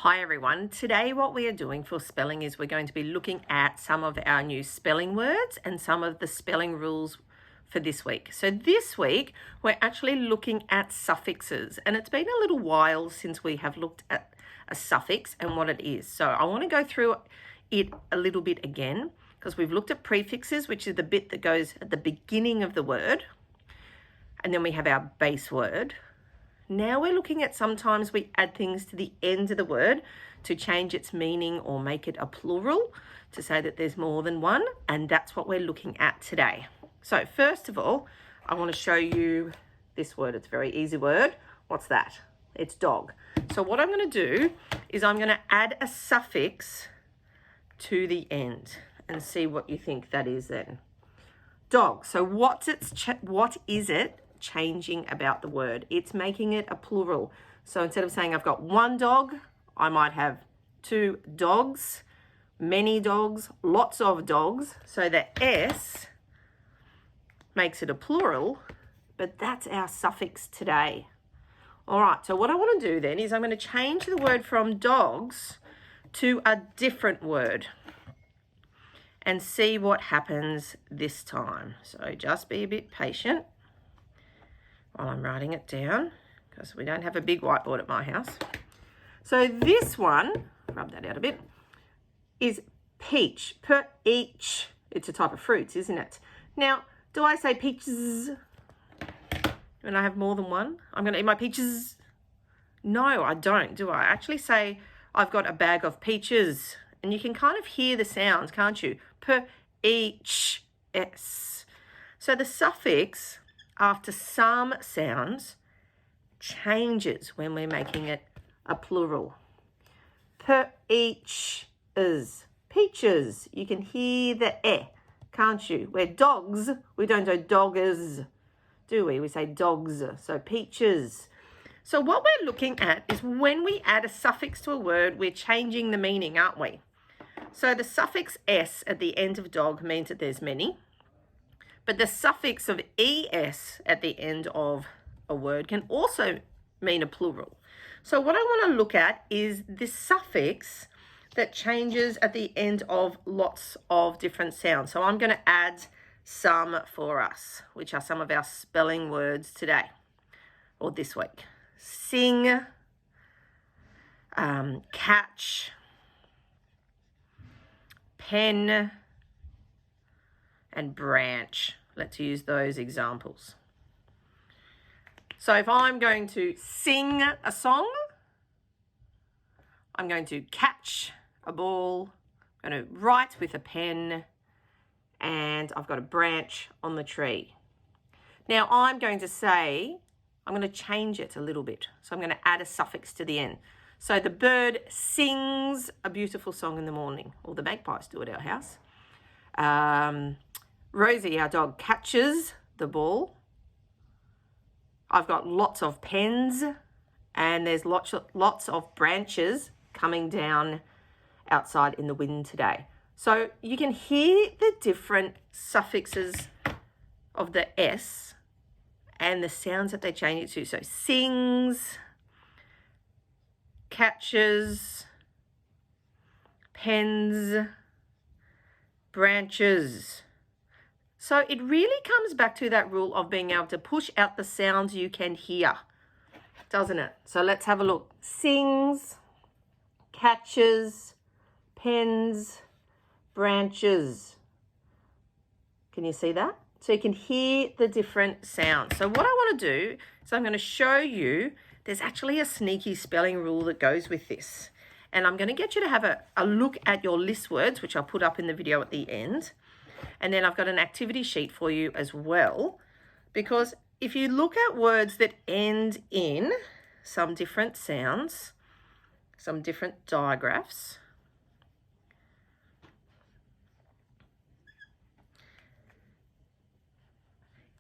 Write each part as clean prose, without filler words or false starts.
Hi everyone, today what we are doing for spelling is we're going to be looking at some of our new spelling words and some of the spelling rules for this week. So this week we're actually looking at suffixes, and it's been a little while since we have looked at a suffix and what it is. So I want to go through it a little bit again because we've looked at prefixes, which is the bit that goes at the beginning of the word, and then we have our base word. Now we're looking at sometimes we add things to the end of the word to change its meaning or make it a plural, to say that there's more than one, and that's what we're looking at today. So first of all, I want to show you this word. It's a very easy word. What's that? It's dog. So what I'm going to do is I'm going to add a suffix to the end and see what you think that is then. Dog. So what is it changing about the word? It's making it a plural. So instead of saying I've got one dog, I might have two dogs, many dogs, lots of dogs. So the S makes it a plural, but that's our suffix today. All right, so what I want to do then is I'm going to change the word from dogs to a different word and see what happens this time. So just be a bit patient while I'm writing it down, because we don't have a big whiteboard at my house. So this one, rub that out a bit, is peach. Peach. It's a type of fruits, isn't it? Now, do I say peaches when I have more than one? I'm going to eat my peaches. No, I don't, do I? I actually say I've got a bag of peaches. And you can kind of hear the sounds, can't you? Peach. So the suffix after some sounds changes when we're making it a plural. Peaches. Peaches. You can hear the can't you? We're dogs. We don't do doggers, do we? We say dogs. So peaches. So what we're looking at is when we add a suffix to a word, we're changing the meaning, aren't we? So the suffix S at the end of dog means that there's many. But the suffix of es at the end of a word can also mean a plural. So what I want to look at is this suffix that changes at the end of lots of different sounds. So I'm going to add some for us, which are some of our spelling words today or this week. Sing, catch, pen, and branch. Let's use those examples. So if I'm going to sing a song, I'm going to catch a ball, I'm going to write with a pen, and I've got a branch on the tree. Now I'm going to say, I'm going to change it a little bit. So I'm going to add a suffix to the end. So the bird sings a beautiful song in the morning, or the magpies do at our house. Rosie, our dog, catches the ball. I've got lots of pens, and there's lots of branches coming down outside in the wind today. So you can hear the different suffixes of the S and the sounds that they change it to. So sings, catches, pens, branches. So it really comes back to that rule of being able to push out the sounds you can hear, doesn't it? So let's have a look. Sings, catches, pens, branches. Can you see that? So you can hear the different sounds. So what I want to do is I'm going to show you there's actually a sneaky spelling rule that goes with this. And I'm going to get you to have a look at your list words, which I'll put up in the video at the end. And then I've got an activity sheet for you as well, because if you look at words that end in some different sounds, some different digraphs,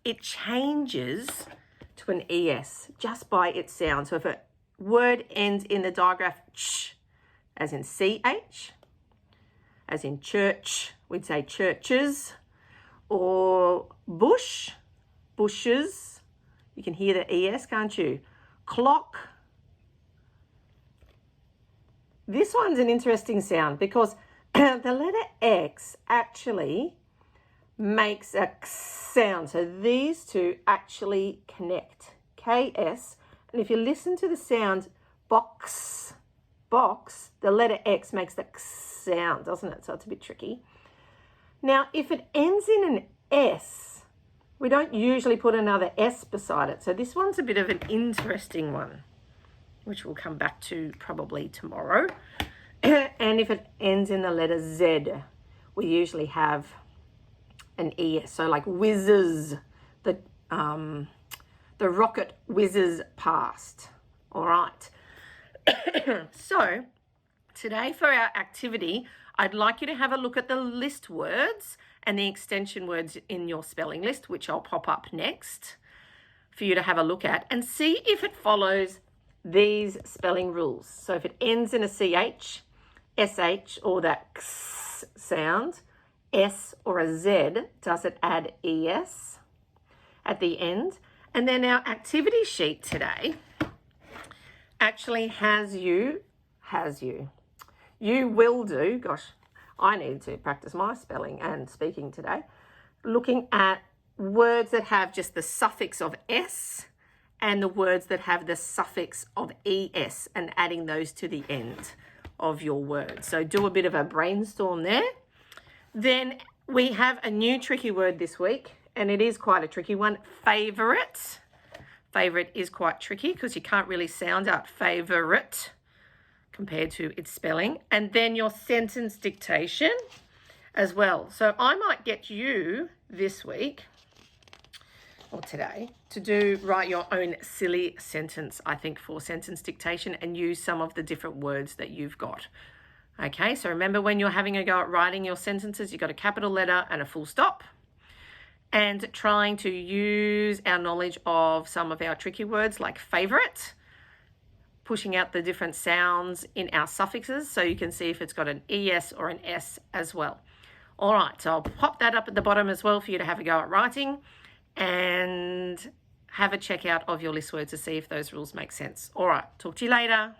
it changes to an ES just by its sound. So if a word ends in the digraph ch, as in CH, as in church, we'd say churches, or bush, bushes. You can hear the ES, can't you? Clock, this one's an interesting sound because the letter X actually makes a X sound. So these two actually connect, KS. And if you listen to the sound box, the letter X makes the X sound, doesn't it? So it's a bit tricky. Now, if it ends in an S, we don't usually put another S beside it. So this one's a bit of an interesting one, which we'll come back to probably tomorrow. And if it ends in the letter Z, we usually have an ES. So like whizzes, the rocket whizzes past. All right. So today for our activity, I'd like you to have a look at the list words and the extension words in your spelling list, which I'll pop up next for you to have a look at and see if it follows these spelling rules. So if it ends in a CH, SH, or that X sound, S or a Z, does it add ES at the end? And then our activity sheet today actually has you will do, gosh, I need to practice my spelling and speaking today, looking at words that have just the suffix of S and the words that have the suffix of ES and adding those to the end of your word. So do a bit of a brainstorm there. Then we have a new tricky word this week, and it is quite a tricky one, favourite. Favourite is quite tricky because you can't really sound out favourite compared to its spelling. And then your sentence dictation as well. So I might get you this week or today to write your own silly sentence, I think, for sentence dictation and use some of the different words that you've got. Okay, so remember when you're having a go at writing your sentences, you've got a capital letter and a full stop. And trying to use our knowledge of some of our tricky words like favourite, pushing out the different sounds in our suffixes so you can see if it's got an ES or an S as well. All right, so I'll pop that up at the bottom as well for you to have a go at writing and have a check out of your list words to see if those rules make sense. All right, talk to you later.